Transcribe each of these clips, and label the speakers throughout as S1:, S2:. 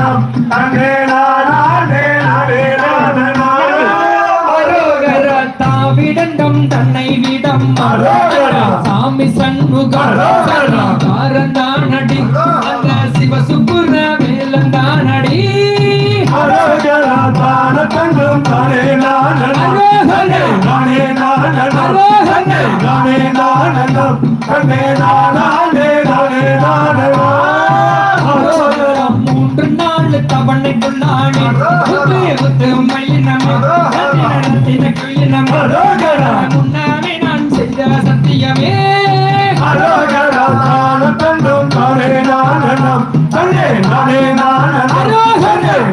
S1: நானனம் தன்னே நானே நானே
S2: அரோகரா தாவிடண்டம் தன்னை விடம் அரோகரா சாமி சண்முகம் காரந்தானடி அந்த சிவசுப்புர வேலந்தானடி
S1: அரோகரா தான தங்கம் தானே நானனம் நானே நானனம் நானே நானனம் தன்னே நானே நானே நானனம்
S2: அரோகரா மூன்று நாள் தவணை கொள்ளானே உத்து மையினமே நடத்தின குயினமே
S1: அரோகரா
S2: முன்னாமே நான் செய்த சத்தியமே
S1: அரோகரா தான தங்கம் தானே நானனம் தன்னே நானே நானனம்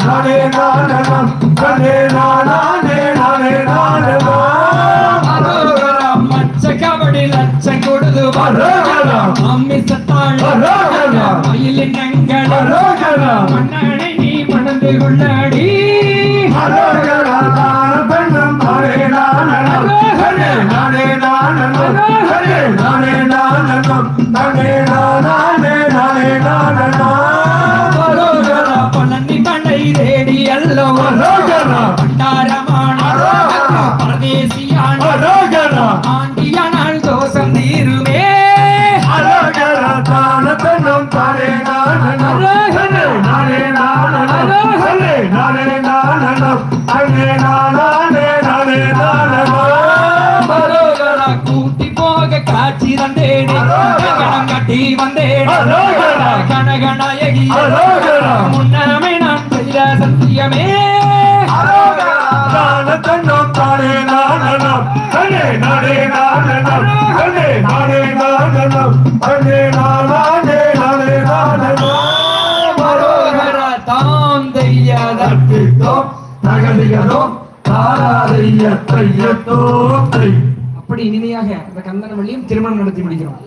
S1: நானே நானனம் தன்னே நானே நானே நானனம்
S2: அரோகரா மச்ச கபடி லட்சம் கொடுது
S1: அரோகரா
S2: அம்மி சத்தாள்
S1: அரோகரா
S2: மயிலின் நங்கள்
S1: அரோகரா
S2: மன்னனை நீ மணந்து கொண்டாடி
S1: அரோகரா தான தங்கம் தானே நானனம் தன்னே நானே நானனம் நானே நானனம் தன்னே நானே நானே நானனம்
S2: அரோகரா பழனி மலை தேடி அல்லோ
S1: அரோகரா
S2: பண்டாரமான பரதேசியான
S1: அரோகரா
S2: ஆண்டியானால் தோஷம் தீருமே
S1: அரோகரா தான தங்கம் தானே நானனம் நானே நானனம் நானே நானனம் தன்னே நானே நானே நானனம்
S2: அரோகரா கூட்டி போக காட்சி தந்தேனே கணம் கட்டி வந்தேன்
S1: அரோகரா
S2: கனகநாயகி
S1: அரோகரா
S2: முன்னமே நான் செய்த சத்தியமே
S1: தான தங்கம் தானே நானனம் தன்னே நானே நானனம் தன்னே நானே நானனம் தன்னே நானே நானே நானனம்
S2: அரோகரா தாம் தெய்யாத
S1: தத்தித்தோ தகதியதோ தாராதைய தையத்தோ தை
S2: அப்படி இனிமையாக அந்த கந்தன வழியும் திருமணம் நடத்தி முடிக்கிறோம்.